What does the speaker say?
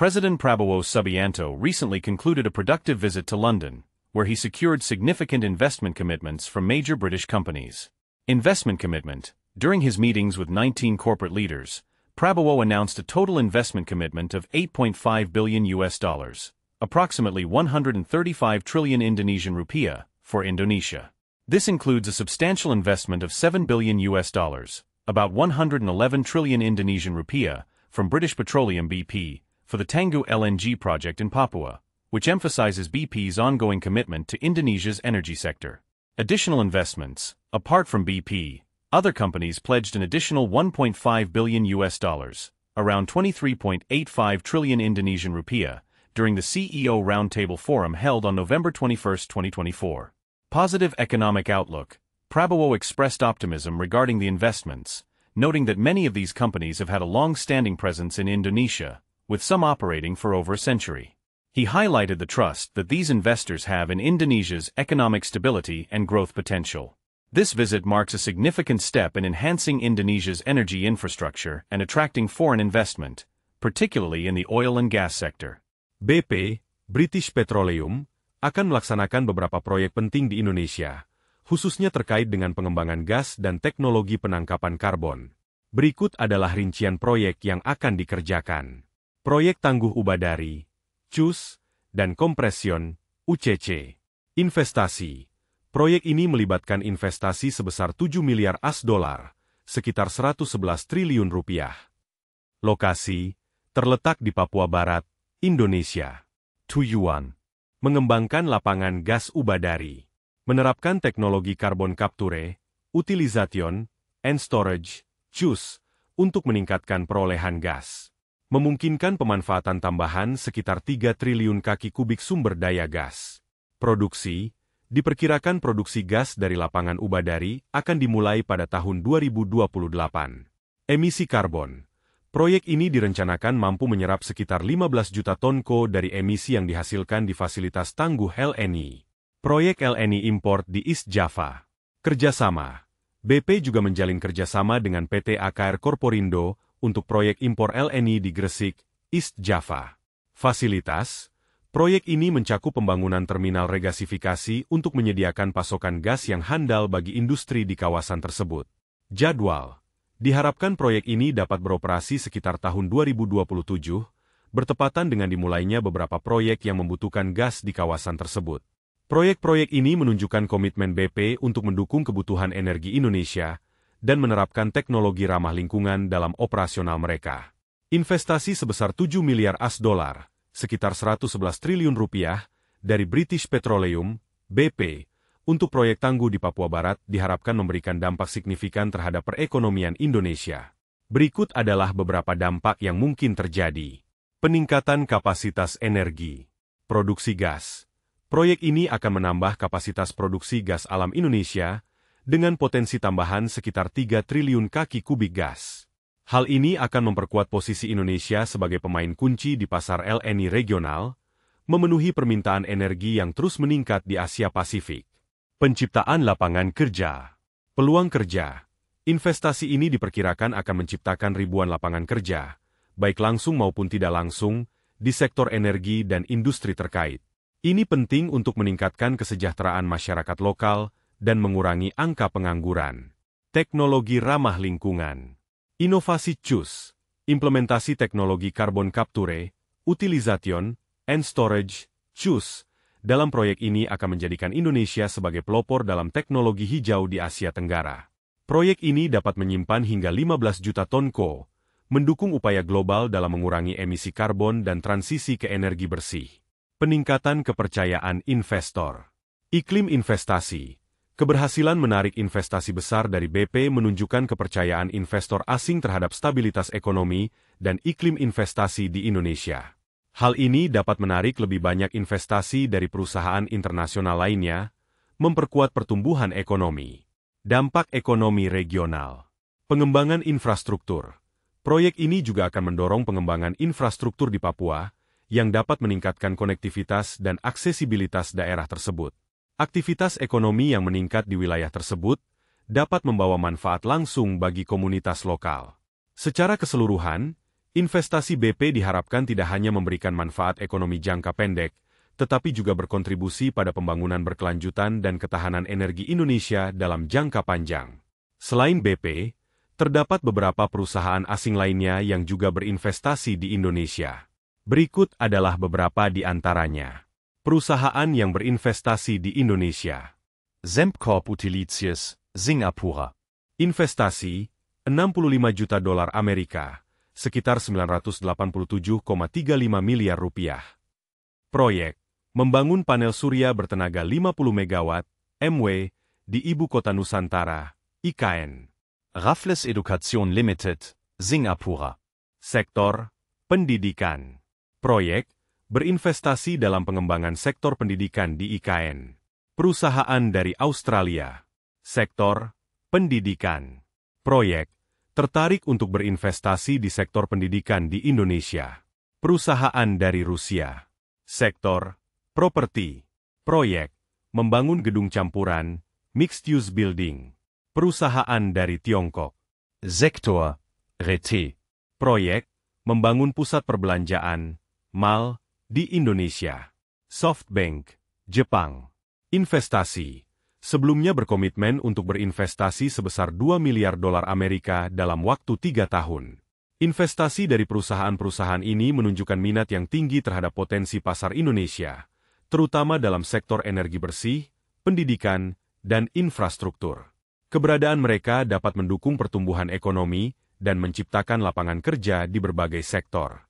President Prabowo Subianto recently concluded a productive visit to London, where he secured significant investment commitments from major British companies. Investment commitment. During his meetings with 19 corporate leaders, Prabowo announced a total investment commitment of $8.5 billion, approximately 135 trillion Indonesian rupiah, for Indonesia. This includes a substantial investment of $7 billion, about 111 trillion Indonesian rupiah, from British Petroleum BP, for the Tangguh LNG project in Papua, which emphasizes BP's ongoing commitment to Indonesia's energy sector. Additional investments. Apart from BP, other companies pledged an additional $1.5 billion, around 23.85 trillion Indonesian rupiah, during the CEO Roundtable Forum held on November 21, 2024. Positive economic outlook. Prabowo expressed optimism regarding the investments, noting that many of these companies have had a long-standing presence in Indonesia, with some operating for over a century. He highlighted the trust that these investors have in Indonesia's economic stability and growth potential. This visit marks a significant step in enhancing Indonesia's energy infrastructure and attracting foreign investment, particularly in the oil and gas sector. BP, British Petroleum, akan melaksanakan beberapa proyek penting di Indonesia, khususnya terkait dengan pengembangan gas dan teknologi penangkapan karbon. Berikut adalah rincian proyek yang akan dikerjakan. Proyek Tangguh Ubadari, CUS, dan Kompresion, UCC. Investasi. Proyek ini melibatkan investasi sebesar 7 miliar AS$, sekitar 111 triliun rupiah. Lokasi, terletak di Papua Barat, Indonesia. Tujuan. Mengembangkan lapangan gas Ubadari. Menerapkan teknologi carbon capture, utilization, and storage, CUS, untuk meningkatkan perolehan gas. Memungkinkan pemanfaatan tambahan sekitar 3 triliun kaki kubik sumber daya gas. Produksi. Diperkirakan produksi gas dari lapangan Ubadari akan dimulai pada tahun 2028. Emisi karbon. Proyek ini direncanakan mampu menyerap sekitar 15 juta ton CO dari emisi yang dihasilkan di fasilitas Tangguh LNI. Proyek LNI import di East Java. Kerjasama. BP juga menjalin kerjasama dengan PT AKR Korporindo untuk proyek impor LNI di Gresik, East Java. Fasilitas. Proyek ini mencakup pembangunan terminal regasifikasi untuk menyediakan pasokan gas yang handal bagi industri di kawasan tersebut. Jadwal. Diharapkan proyek ini dapat beroperasi sekitar tahun 2027, bertepatan dengan dimulainya beberapa proyek yang membutuhkan gas di kawasan tersebut. Proyek-proyek ini menunjukkan komitmen BP untuk mendukung kebutuhan energi Indonesia dan menerapkan teknologi ramah lingkungan dalam operasional mereka. Investasi sebesar 7 miliar AS$, sekitar 111 triliun rupiah, dari British Petroleum, BP, untuk proyek Tangguh di Papua Barat diharapkan memberikan dampak signifikan terhadap perekonomian Indonesia. Berikut adalah beberapa dampak yang mungkin terjadi. Peningkatan kapasitas energi. Produksi gas. Proyek ini akan menambah kapasitas produksi gas alam Indonesia dengan potensi tambahan sekitar 3 triliun kaki kubik gas. Hal ini akan memperkuat posisi Indonesia sebagai pemain kunci di pasar LNI regional, memenuhi permintaan energi yang terus meningkat di Asia Pasifik. Penciptaan lapangan kerja. Peluang kerja. Investasi ini diperkirakan akan menciptakan ribuan lapangan kerja, baik langsung maupun tidak langsung, di sektor energi dan industri terkait. Ini penting untuk meningkatkan kesejahteraan masyarakat lokal dan mengurangi angka pengangguran. Teknologi ramah lingkungan. Inovasi CUS, implementasi teknologi carbon capture, utilization, and storage, CUS, dalam proyek ini akan menjadikan Indonesia sebagai pelopor dalam teknologi hijau di Asia Tenggara. Proyek ini dapat menyimpan hingga 15 juta ton CO, mendukung upaya global dalam mengurangi emisi karbon dan transisi ke energi bersih. Peningkatan kepercayaan investor. Iklim investasi. Keberhasilan menarik investasi besar dari BP menunjukkan kepercayaan investor asing terhadap stabilitas ekonomi dan iklim investasi di Indonesia. Hal ini dapat menarik lebih banyak investasi dari perusahaan internasional lainnya, memperkuat pertumbuhan ekonomi. Dampak ekonomi regional. Pengembangan infrastruktur. Proyek ini juga akan mendorong pengembangan infrastruktur di Papua, yang dapat meningkatkan konektivitas dan aksesibilitas daerah tersebut. Aktivitas ekonomi yang meningkat di wilayah tersebut dapat membawa manfaat langsung bagi komunitas lokal. Secara keseluruhan, Investasi BP diharapkan tidak hanya memberikan manfaat ekonomi jangka pendek, tetapi juga berkontribusi pada pembangunan berkelanjutan dan ketahanan energi Indonesia dalam jangka panjang. Selain BP, terdapat beberapa perusahaan asing lainnya yang juga berinvestasi di Indonesia. Berikut adalah beberapa di antaranya. Perusahaan yang berinvestasi di Indonesia. Sembcorp Utilitius, Singapura. Investasi, $65 juta Amerika, sekitar 987,35 miliar rupiah. Proyek, membangun panel surya bertenaga 50 MW, MW, di Ibu Kota Nusantara, IKN. Raffles Education Limited, Singapura. Sektor, pendidikan. Proyek, berinvestasi dalam pengembangan sektor pendidikan di IKN. Perusahaan dari Australia. Sektor, pendidikan. Proyek, tertarik untuk berinvestasi di sektor pendidikan di Indonesia. Perusahaan dari Rusia. Sektor, properti. Proyek, membangun gedung campuran, mixed-use building. Perusahaan dari Tiongkok. Sektor, Retail. Proyek, membangun pusat perbelanjaan, mall, di Indonesia. SoftBank, Jepang. Investasi, sebelumnya berkomitmen untuk berinvestasi sebesar $2 miliar Amerika dalam waktu 3 tahun. Investasi dari perusahaan-perusahaan ini menunjukkan minat yang tinggi terhadap potensi pasar Indonesia, terutama dalam sektor energi bersih, pendidikan, dan infrastruktur. Keberadaan mereka dapat mendukung pertumbuhan ekonomi dan menciptakan lapangan kerja di berbagai sektor.